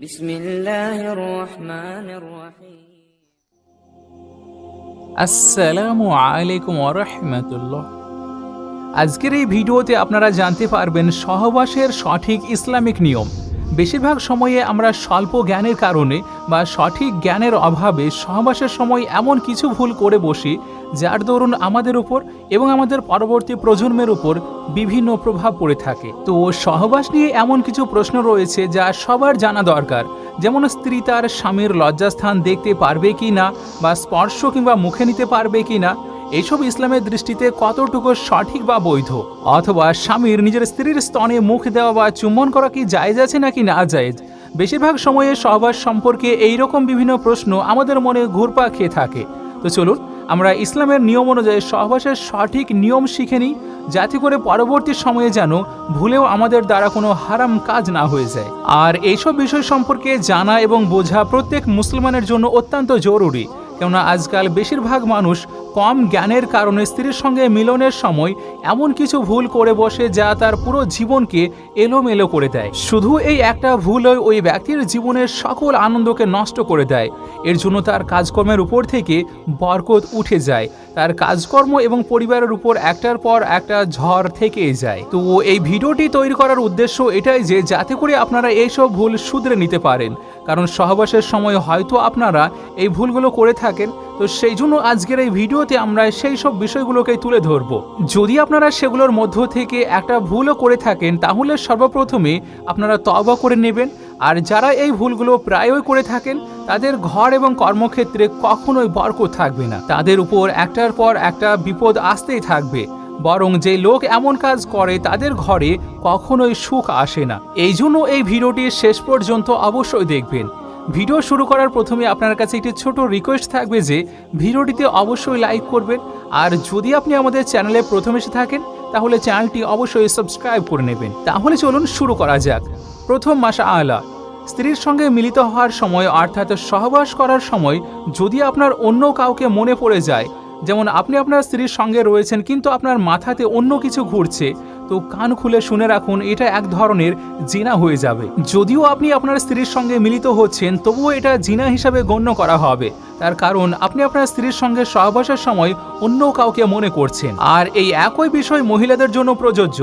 বিসমিল্লাহির রহমানির রহিম। আসসালামু আলাইকুম ওয়া রাহমাতুল্লাহ। আজকের এই ভিডিওতে আপনারা জানতে পারবেন সহবাসের সঠিক ইসলামিক নিয়ম। বেশিরভাগ সময়ে আমরা স্বল্প জ্ঞানের কারণে বা সঠিক জ্ঞানের অভাবে সহবাসের সময় এমন কিছু ভুল করে বসি যার দরুন আমাদের উপর এবং আমাদের পরবর্তী প্রজন্মের উপর বিভিন্ন প্রভাব পড়ে থাকে। তো সহবাস নিয়ে এমন কিছু প্রশ্ন রয়েছে যা সবার জানা দরকার, যেমন স্ত্রী তার স্বামীর লজ্জাস্থান দেখতে পারবে কি না, বা স্পর্শ কিংবা মুখে নিতে পারবে কি না, এইসব ইসলামের দৃষ্টিতে কতটুকু সঠিক বা বৈধ, অথবা স্বামীর নিজের স্ত্রীর স্তনে মুখ দেওয়া বা চুম্বন করা কি জায়েজ আছে নাকি না জায়েজ। বেশিরভাগ সময়ে সহবাস সম্পর্কে এইরকম বিভিন্ন প্রশ্ন আমাদের মনে ঘুরপাক খেয়ে থাকে। তো চলুন আমরা ইসলামের নিয়ম অনুযায়ী সহবাসের সঠিক নিয়ম শিখে নিই, যাতে করে পরবর্তী সময়ে যেন ভুলেও আমাদের দ্বারা কোনো হারাম কাজ না হয়ে যায়। আর এইসব বিষয় সম্পর্কে জানা এবং বোঝা প্রত্যেক মুসলমানের জন্য অত্যন্ত জরুরি, কেননা আজকাল বেশিরভাগ মানুষ কম জ্ঞানের কারণে স্ত্রীর সঙ্গে মিলনের সময় এমন কিছু ভুল করে বসে যা তার পুরো জীবনকে এলোমেলো করে দেয়। শুধু এই একটা ভুলই ওই ব্যক্তির জীবনের সকল আনন্দকে নষ্ট করে দেয়। এর জন্য তার কাজকর্মের উপর থেকে বরকত উঠে যায়, তার কাজকর্ম এবং পরিবারের উপর একটার পর একটা ঝড় থেকেই যায়। তো এই ভিডিওটি তৈরি করার উদ্দেশ্য এটাই যে যাতে করে আপনারা এইসব ভুল শুধরে নিতে পারেন, কারণ সহবাসের সময় হয়তো আপনারা এই ভুলগুলো করে থাকেন। তো সেই জন্য আজকের এই ভিডিওতে আমরা সেই সব বিষয়গুলোকে তুলে ধরব। যদি আপনারা সেগুলোর মধ্য থেকে একটা ভুলও করে থাকেন তাহলে সর্বপ্রথমে আপনারা তওবা করে নেবেন। আর যারা এই ভুলগুলো প্রায়ই করে থাকেন তাদের ঘর এবং কর্মক্ষেত্রে কখনোই বরকত থাকবে না, তাদের উপর একটার পর একটা বিপদ আসতেই থাকবে। বরং যে লোক এমন কাজ করে তাদের ঘরে কখনোই সুখ আসে না। এই জন্য এই ভিডিওটি শেষ পর্যন্ত অবশ্যই দেখবেন। ভিডিও শুরু করার প্রথমে আপনার কাছে একটি ছোট রিকোয়েস্ট থাকবে যে ভিডিওটিতে অবশ্যই লাইক করবেন, আর যদি আপনি আমাদের চ্যানেলে প্রথম এসে থাকেন তাহলে চ্যানেলটি অবশ্যই সাবস্ক্রাইব করে নেবেন। তাহলে চলুন শুরু করা যাক। প্রথম মাশআআলা, স্ত্রীর সঙ্গে মিলিত হওয়ার সময় অর্থাৎ সহবাস করার সময় যদি আপনার অন্য কাউকে মনে পড়ে যায়, যেমন আপনি আপনার স্ত্রীর সঙ্গে রয়েছেন কিন্তু আপনার মাথাতে অন্য কিছু ঘুরছে, তো কান খুলে শুনে রাখুন, এটা এক ধরনের জিনা হয়ে যাবে। যদিও আপনি আপনার স্ত্রীর সঙ্গে মিলিত হচ্ছেন তবুও এটা জিনা হিসাবে গণ্য করা হবে, তার কারণ আপনি আপনার স্ত্রীর সঙ্গে সহবাসের সময় অন্য কাউকে মনে করছেন। আর এই একই বিষয় মহিলাদের জন্য প্রযোজ্য।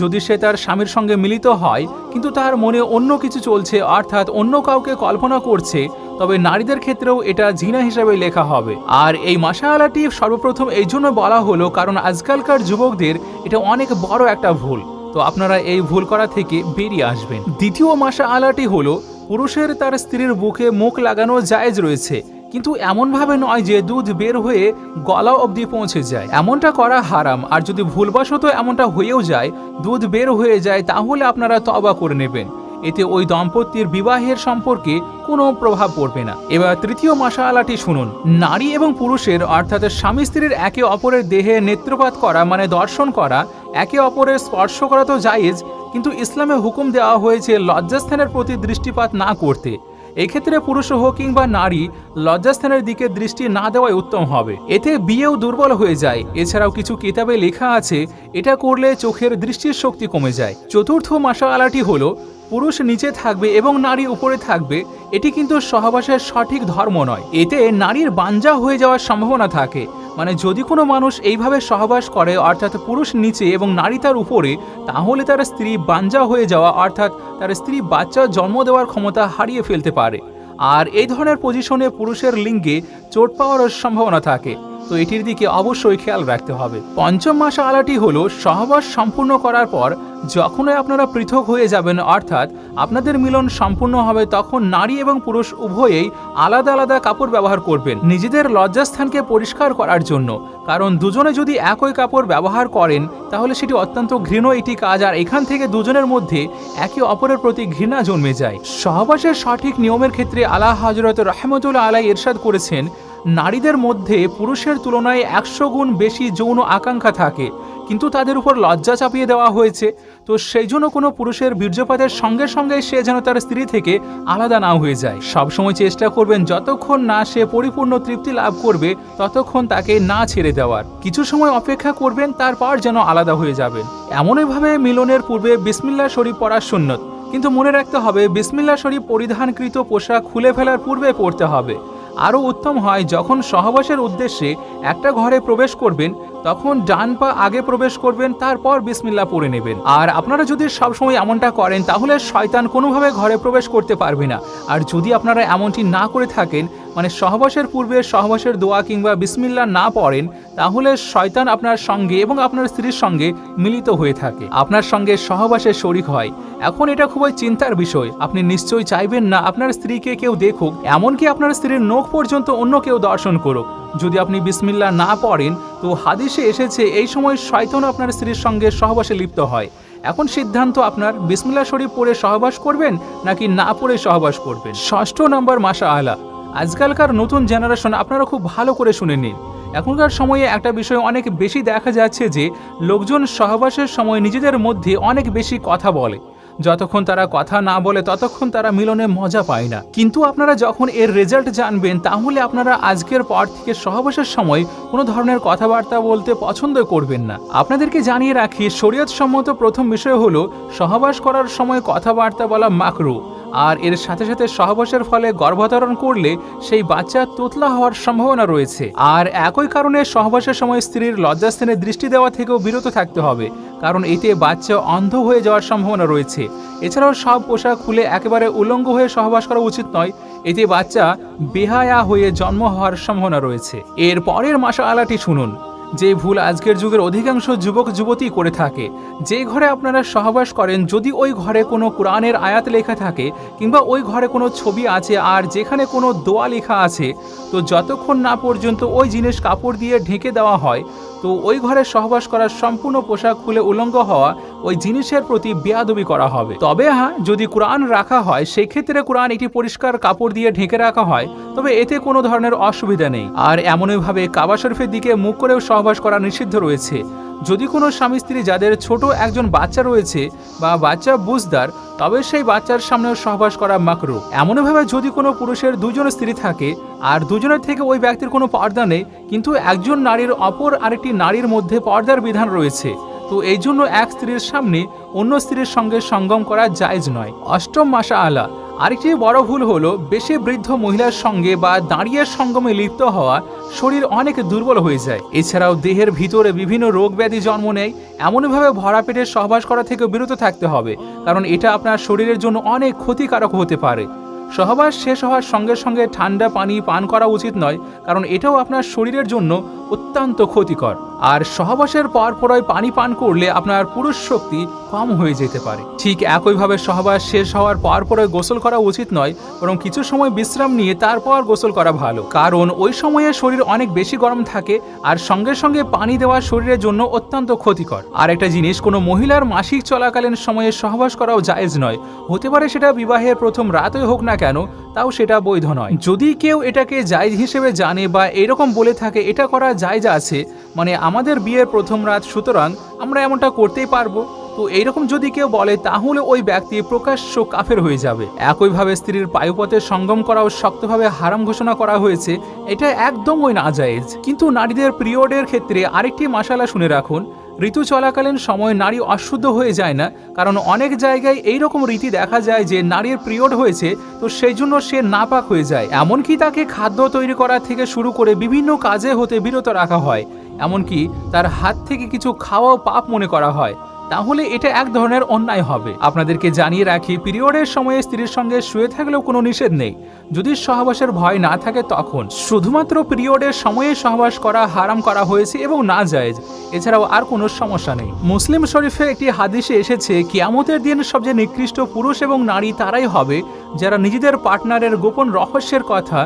যদি সে তার স্বামীর সঙ্গে মিলিত হয় কিন্তু তার মনে অন্য কিছু চলছে, অর্থাৎ অন্য কাউকে কল্পনা করছে, তবে নারীদের ক্ষেত্রেও এটা জিনা হিসাবে লেখা হবে। আর এই মাশআআলাটি সর্বপ্রথম এই জন্য বলা হলো কারণ আজকালকার যুবকদের এটা অনেক বড় একটা ভুল। তো আপনারা এই ভুল করা থেকে বেরিয়ে আসবেন। দ্বিতীয় মাশআআলাটি হলো পুরুষের তার স্ত্রীর বুকে মুখ লাগানো জায়েজ রয়েছে, কিন্তু এমনভাবে নয় যে দুধ বের হয়ে গলা অবধি পৌঁছে যায়, এমনটা করা হারাম। আর যদি ভুলবশত এমনটা হয়েও যায়, দুধ বের হয়ে যায়, তাহলে আপনারা তওবা করে নেবেন, এতে ওই দম্পতির বিবাহের সম্পর্কে কোনো প্রভাব পড়বে না। এবার তৃতীয় মাশআআলাটি শুনুন। নারী এবং পুরুষের অর্থাৎ স্বামী স্ত্রীর একে অপরের দেহে নেত্রপাত করা মানে দর্শন করা, একে অপরের স্পর্শ করা তো জায়েজ, কিন্তু ইসলামে হুকুম দেওয়া হয়েছে লজ্জাস্থানের প্রতি দৃষ্টিপাত না করতে। এক্ষেত্রে পুরুষ হোক কিংবা নারী লজ্জাস্থানের দিকে দৃষ্টি না দেওয়াই উত্তম হবে, এতে বিয়েও দুর্বল হয়ে যায়। এছাড়াও কিছু কিতাবে লেখা আছে এটা করলে চোখের দৃষ্টির শক্তি কমে যায়। চতুর্থ মাশআআলাটি হলো পুরুষ নিচে থাকবে এবং নারী উপরে থাকবে, এটি কিন্তু সহবাসের সঠিক ধর্ম নয়। এতে নারীর বাঞ্জা হয়ে যাওয়ার সম্ভাবনা থাকে। মানে যদি কোনো মানুষ এইভাবে সহবাস করে অর্থাৎ পুরুষ নিচে এবং নারী তার উপরে, তাহলে তার স্ত্রী বাঞ্জা হয়ে যাওয়া অর্থাৎ তার স্ত্রী বাচ্চা জন্ম দেওয়ার ক্ষমতা হারিয়ে ফেলতে পারে। আর এই ধরনের পজিশনে পুরুষের লিঙ্গে চোট পাওয়ার সম্ভাবনা থাকে, তো এটির দিকে অবশ্যই খেয়াল রাখতে হবে। পঞ্চম মাশআআলাটি হলো সহবাস সম্পূর্ণ করার পর যখনই আপনারা পৃথক হয়ে যাবেন অর্থাৎ আপনাদের মিলন সম্পূর্ণ হবে, তখন নারী এবং পুরুষ উভয়েই আলাদা আলাদা কাপড় ব্যবহার করবেন নিজেদের লজ্জাস্থানকে পরিষ্কার করার জন্য। কারণ দুজনে যদি একই কাপড় ব্যবহার করেন তাহলে সেটি অত্যন্ত ঘৃণ্য একটি কাজ, আর এখান থেকে দুজনের মধ্যে একে অপরের প্রতি ঘৃণা জন্মে যায়। সহবাসের সঠিক নিয়মের ক্ষেত্রে আলা হযরত রাহমাতুল্লাহ আলাইহি ইরশাদ করেছেন, নারীদের মধ্যে পুরুষের তুলনায় 100 গুণ বেশি যৌন আকাঙ্ক্ষা থাকে, কিন্তু তাদের উপর লজ্জা চাপিয়ে দেওয়া হয়েছে। তো সেই জন্য কোনো পুরুষের বীর্যপাতের সঙ্গে সঙ্গে সে যেন তার স্ত্রী থেকে আলাদা না হয়ে যায়। সবসময় চেষ্টা করবেন যতক্ষণ না সে পরিপূর্ণ তৃপ্তি লাভ করবে ততক্ষণ তাকে না ছেড়ে দেওয়ার। কিছু সময় অপেক্ষা করবেন, তারপর যেন আলাদা হয়ে যাবেন। এমনইভাবে মিলনের পূর্বে বিসমিল্লাহ শরীফ পড়া সুন্নত। কিন্তু মনে রাখতে হবে বিসমিল্লাহ শরীফ পরিধানকৃত পোশাক খুলে ফেলার পূর্বে পড়তে হবে। আরও উত্তম হয় যখন সহবাসের উদ্দেশ্যে একটা ঘরে প্রবেশ করবেন তখন ডান পা আগে প্রবেশ করবেন, তারপর বিসমিল্লাহ পড়ে নেবেন। আর আপনারা যদি সবসময় এমনটা করেন তাহলে শয়তান কোনোভাবে ঘরে প্রবেশ করতে পারবে না। আর যদি আপনারা এমনটি না করে থাকেন, মানে সহবাসের পূর্বে সহবাসের দোয়া কিংবা বিসমিল্লাহ না পড়েন, তাহলে শয়তান আপনার সঙ্গে এবং আপনার স্ত্রীর সঙ্গে মিলিত হয়ে থাকে, আপনার সঙ্গে সহবাসের শরিক হয়। এখন এটা খুবই চিন্তার বিষয়। আপনি নিশ্চয়ই চাইবেন না আপনার স্ত্রীকে কেউ দেখুক, এমনকি আপনার স্ত্রীর নখ পর্যন্ত অন্য কেউ দর্শন করুক। যদি আপনি বিসমিল্লাহ না পড়েন তো হাদিসে এসেছে এই সময় শয়তান আপনার স্ত্রীর সঙ্গে সহবাসে লিপ্ত হয়। এখন সিদ্ধান্ত আপনার, বিসমিল্লাহ শরীফ পড়ে সহবাস করবেন নাকি না পড়ে সহবাস করবেন। 6 নম্বর মাশাআল্লাহ, আজকালকার নতুন জেনারেশন আপনারা খুব ভালো করে শুনে নিন। এখনকার সময়ে একটা বিষয় অনেক বেশি দেখা যাচ্ছে যে লোকজন সহবাসের সময় নিজেদের মধ্যে অনেক বেশি কথা বলে। যতক্ষণ তারা কথা না বলে ততক্ষণ তারা মিলনে মজা পায় না। কিন্তু আপনারা যখন এর রেজাল্ট জানবেন তাহলে আপনারা আজকের পর থেকে সহবাসের সময় কোনো ধরনের কথাবার্তা বলতে পছন্দ করবেন না। আপনাদেরকে জানিয়ে রাখি, শরীয়ত সম্মত প্রথম বিষয় হলো সহবাস করার সময় কথাবার্তা বলা মাকরু। আর এর সাথে সাথে সহবাসের ফলে গর্ভধারণ করলে সেই বাচ্চা তোতলা হওয়ার সম্ভাবনা রয়েছে। আর একই কারণে সহবাসের সময় স্ত্রীর লজ্জাস্থানে দৃষ্টি দেওয়া থেকেও বিরত থাকতে হবে, কারণ এতে বাচ্চা অন্ধ হয়ে যাওয়ার সম্ভাবনা রয়েছে। এছাড়াও সব পোশাক খুলে একেবারে উলঙ্গ হয়ে সহবাস করা উচিত নয়, এতে বাচ্চা বেহায়া হয়ে জন্ম হওয়ার সম্ভাবনা রয়েছে। এর পরের মাশাআল্লাহটি শুনুন, যে ভুল আজকের যুগের অধিকাংশ যুবক যুবতী করে থাকে। যে ঘরে আপনারা সহবাস করেন যদি ওই ঘরে কোনো কোরআনের আয়াত লেখা থাকে কিংবা ওই ঘরে কোনো ছবি আছে আর যেখানে কোনো দোয়া লেখা আছে, তো যতক্ষণ না পর্যন্ত ওই জিনিস কাপড় দিয়ে ঢেকে দেওয়া হয় তো ওই ঘরে সহবাস করার সম্পূর্ণ পোশাক খুলে উলঙ্গ হওয়া ওই জিনিসের প্রতি বেয়াদবি করা হবে। তবে হ্যাঁ, যদি কোরআন রাখা হয় সেক্ষেত্রে কোরআন একটি পরিষ্কার কাপড় দিয়ে ঢেকে রাখা হয়, তবে এতে কোনো ধরনের অসুবিধা নেই। আর এমনইভাবে কাবা শরীফের দিকে মুখ করেও সহবাস করা নিষিদ্ধ রয়েছে। যদি কোনো স্বামী স্ত্রী যাদের ছোট একজন বাচ্চা রয়েছে বা বাচ্চা বুঝদার, তবে সেই বাচ্চার সামনেও সহবাস করা মাকরু। এমনভাবে যদি কোনো পুরুষের দুজন স্ত্রী থাকে আর দুজনের থেকে ওই ব্যক্তির কোনো পর্দা নেই, কিন্তু একজন নারীর অপর আরেকটি নারীর মধ্যে পর্দার বিধান রয়েছে, তো এই জন্য এক স্ত্রীর সামনে অন্য স্ত্রীর সঙ্গে সঙ্গম করা জায়েজ নয়। 8 মাশাআল্লাহ, আরেকটি বড় ভুল হলো বেশি বৃদ্ধ মহিলার সঙ্গে বা দাঁড়িয়ে সঙ্গমে লিপ্ত হওয়া। শরীর অনেক দুর্বল হয়ে যায়। এছাড়াও দেহের ভিতরে বিভিন্ন রোগ ব্যাধি জন্ম নেয়। এমনভাবে ভরা পেটে সহবাস করা থেকে বিরত থাকতে হবে, কারণ এটা আপনার শরীরের জন্য অনেক ক্ষতিকারক হতে পারে। সহবাস শেষ হওয়ার সঙ্গে সঙ্গে ঠান্ডা পানি পান করা উচিত নয়, কারণ এটাও আপনার শরীরের জন্য অত্যন্ত ক্ষতিকর। আর সহবাসের পরপরই পানি পান করলে আপনার পুরুষ শক্তি কম হয়ে যেতে পারে। ঠিক একইভাবে সহবাস শেষ হওয়ার পরপরই গোসল করা উচিত নয়, বরং কিছু সময় বিশ্রাম নিয়ে তারপর গোসল করা ভালো, কারণ ওই সময়ে শরীর অনেক বেশি গরম থাকে আর সঙ্গে সঙ্গে পানি দেওয়া শরীরের জন্য অত্যন্ত ক্ষতিকর। আর একটা জিনিস, কোনো মহিলার মাসিক চলাকালীন সময়ে সহবাস করাও জায়েজ নয়। হতে পারে সেটা বিবাহের প্রথম রাতই হোক না কেন, তাও সেটা বৈধ নয়। যদি কেউ এটাকে জায়েজ হিসেবে জানে বা এরকম বলে থাকে এটা করা জায়েজ আছে, মানে আমাদের বিয়ের প্রথম রাত সুতরাং আমরা এমনটা করতেই পারবো, তো এইরকম যদি কেউ বলে তাহলে ওই ব্যক্তি প্রকাশ্য কাফের হয়ে যাবে। একইভাবে স্ত্রীর পায়ুপথে সঙ্গম করাও শক্তভাবে হারাম ঘোষণা করা হয়েছে, এটা একদমই নাজায়েজ। কিন্তু নারীদের পিরিয়ডের ক্ষেত্রে আরেকটি মাসালা শুনে রাখুন, ঋতু চলাকালীন সময় নারী অশুদ্ধ হয়ে যায় না, কারণ অনেক জায়গায় এইরকম রীতি দেখা যায় যে নারীর পিরিয়ড হয়েছে তো সেই জন্য সে নাপাক হয়ে যায়। এমনকি তাকে খাদ্য তৈরি করা থেকে শুরু করে বিভিন্ন কাজে হতে বিরত রাখা হয়, এমনকি তার হাত থেকে কিছু খাওয়াও পাপ মনে করা হয়। তাহলে এটা এক ধরনের অন্যায় হবে। আপনাদেরকে জানিয়ে রাখি, পিরিয়ডের সময়ে স্ত্রীর সঙ্গে শুয়ে থাকলেও কোনো নিষেধ নেই, যদি সহবাসের ভয় না থাকে তখন। শুধুমাত্র পিরিয়ডের সময়ে সহবাস করা হারাম করা হয়েছে এবং না জায়েজ, এছাড়াও আর কোনো সমস্যা নেই। মুসলিম শরীফে একটি হাদিসে এসেছে, কিয়ামতের দিন সবচেয়ে নিকৃষ্ট পুরুষ এবং নারী তারাই হবে যারা নিজেদের পার্টনারের গোপন রহস্যের কথা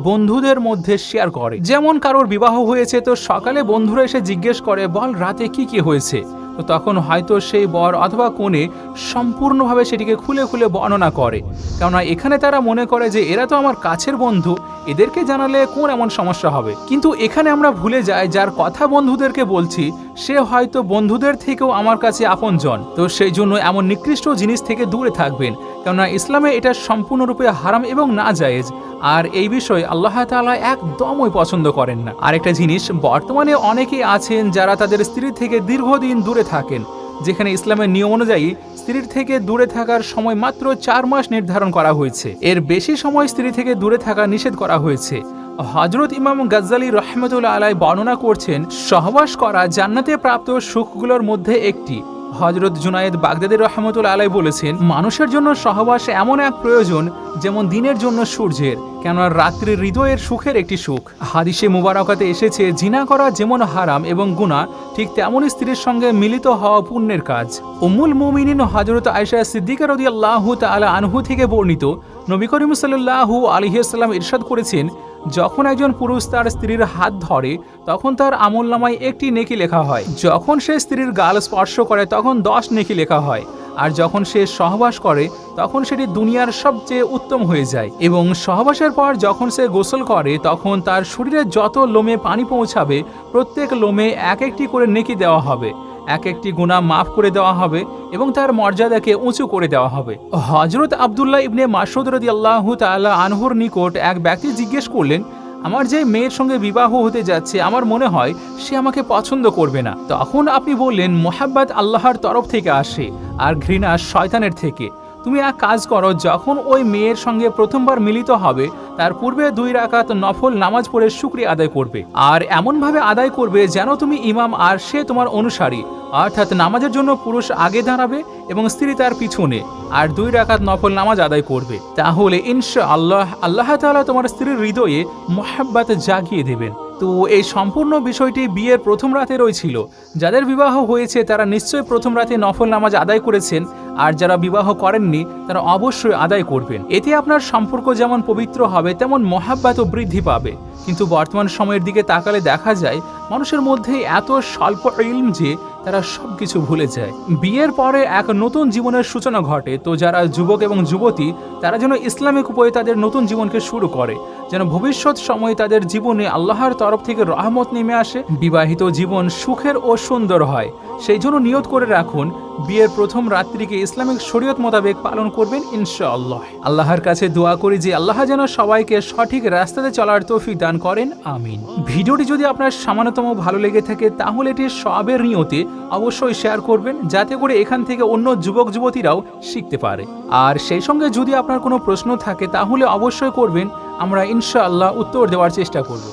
বন্ধুদের মধ্যে শেয়ার করে। যেমন কারোর বিবাহ হয়েছে তো সকালে বন্ধুরা এসে জিজ্ঞেস করে, বল রাতে কি কি হয়েছে, তো তখন হয়তো সেই বর অথবা কনে সম্পূর্ণভাবে সেটিকে খুলে খুলে বর্ণনা করে, কেননা এখানে তারা মনে করে যে এরা তো আমার কাছের বন্ধু, এদেরকে জানালে কোন এমন সমস্যা হবে। কিন্তু এখানে আমরা ভুলে যাই যার কথা বন্ধুদেরকে বলছি সে হয়তো বন্ধুদের থেকেও আমার কাছে আপনজন, তো সেই জন্য এমন নিকৃষ্ট জিনিস থেকে দূরে থাকবেন, কেননা ইসলামে এটা সম্পূর্ণরূপে হারাম এবং না জায়েজ। আর এই বিষয়ে আল্লাহ তাআলা একদমই পছন্দ করেন না। আরেকটা জিনিস, বর্তমানে অনেকেই আছেন যারা তাদের স্ত্রী থেকে দীর্ঘদিন দূরে থাকেন, যেখানে ইসলামের নিয়ম অনুযায়ী স্ত্রীর থেকে দূরে থাকার সময় মাত্র 4 মাস নির্ধারণ করা হয়েছে। এর বেশি সময় স্ত্রী থেকে দূরে থাকা নিষেধ করা হয়েছে। হযরত ইমাম গাজ্জালী রাহমাতুল্লাহ আলাইহি বর্ণনা করছেন, সহবাস করা জান্নাতে প্রাপ্ত সুখগুলোর মধ্যে একটি। হযরত জুনায়েদ বাগদাদী রাহমাতুল্লাহ আলাইহি বলেছেন, মানুষের জন্য সহবাস এমন এক প্রয়োজন যেমন দিনের জন্য সূর্যের, কেননা রাত্রি হৃদয়ের সুখের একটি সুখ। হাদিসে মুবারাকাতে এসেছে, জিনা করা যেমন হারাম এবং গুনাহ, ঠিক তেমনই স্ত্রীর সঙ্গে মিলিত হওয়া পুণ্যের কাজ। উম্মুল মুমিনিন হযরত আয়েশা সিদ্দিকা রাদিয়াল্লাহু তাআলা আনহু থেকে বর্ণিত, নবী করিম সাল্লাল্লাহু আলাইহি ওয়াসাল্লাম ইরশাদ করেছেন, যখন একজন পুরুষ তার স্ত্রীর হাত ধরে তখন তার আমলনামায় 1টি নেকি লেখা হয়। যখন সে স্ত্রীর গাল স্পর্শ করে তখন 10 নেকি লেখা হয়। আর যখন সে সহবাস করে তখন সেটি দুনিয়ার সবচেয়ে উত্তম হয়ে যায়। এবং সহবাসের পর যখন সে গোসল করে তখন তার শরীরে যত লোমে পানি পৌঁছাবে প্রত্যেক লোমে এক একটি করে নেকি দেওয়া হবে, এক একটি গুনাহ মাফ করে দেওয়া হবে এবং তার মর্যাদাকে উঁচু করে দেওয়া হবে। হযরত আব্দুল্লাহ ইবনে মাসউদ রাদিয়াল্লাহু তাআলা আনহুর নিকট এক ব্যক্তি জিজ্ঞেস করলেন, আমার যে মেয়ের সঙ্গে বিবাহ হতে যাচ্ছে আমার মনে হয় সে আমাকে পছন্দ করবে না। তখন আপনি বললেন, মোহাব্বত আল্লাহর তরফ থেকে আসে আর ঘৃণা শয়তানের থেকে। তুমি এক কাজ করো, যখন ওই মেয়ের সঙ্গে প্রথমবার মিলিত হবে তার পূর্বে 2 রাকাত নফল নামাজ পড়ে শুকরিয়া আদায় করবে, আর এমনভাবে আদায় করবে যেন তুমি ইমাম আর সে তোমার অনুসারী। অর্থাৎ নামাজের জন্য পুরুষ আগে দাঁড়াবে এবং স্ত্রী তার পিছনে, আর 2 রাকাত নফল নামাজ আদায় করবে। তাহলে ইনশাআল্লাহ আল্লাহ তাআলা তোমার স্ত্রীর হৃদয়ে মুহাব্বত জাগিয়ে দেবেন। তো এই সম্পূর্ণ বিষয়টি বিয়ের প্রথম রাতে রয়েছিল। যাদের বিবাহ হয়েছে তারা নিশ্চয়ই প্রথম রাতে নফল নামাজ আদায় করেছেন, আর যারা বিবাহ করেননি তারা অবশ্যই আদায় করবেন। এতে আপনার সম্পর্ক যেমন পবিত্র হবে তেমন মহাব্বতও বৃদ্ধি পাবে। কিন্তু বর্তমান সময়ের দিকে তাকালে দেখা যায় মানুষের মধ্যে এত স্বল্প ইলম যে তারা সবকিছু ভুলে যায়। বিয়ের পরে এক নতুন জীবনের সূচনা ঘটে। তো যারা যুবক এবং যুবতী তারা যেন ইসলামিক উপায়ে তাদের নতুন জীবনকে শুরু করে, যেন ভবিষ্যৎ সময়ে তাদের জীবনে আল্লাহর তরফ থেকে রহমত নেমে আসে, বিবাহিত জীবন সুখের ও সুন্দর হয়। সেই জন্য নিয়ত করে রাখুন, বিয়ের প্রথম রাত্রিকে ইসলামিক শরীয়ত মোতাবেক পালন করবেন ইনশাআল্লাহ। আল্লাহর কাছে দোয়া করি যে আল্লাহ যেন সবাইকে সঠিক রাস্তাতে চলার তৌফিক দান করেন, আমিন। ভিডিওটি যদি আপনার সামান্যতম ভালো লেগে থাকে তাহলে এটি সওয়াবের নিয়তে অবশ্যই শেয়ার করবেন, যাতে করে এখান থেকে অন্য যুবক যুবতীরাও শিখতে পারে। আর সেই সঙ্গে যদি আপনার কোনো প্রশ্ন থাকে তাহলে অবশ্যই করবেন, আমরা ইনশাআল্লাহ উত্তর দেওয়ার চেষ্টা করব।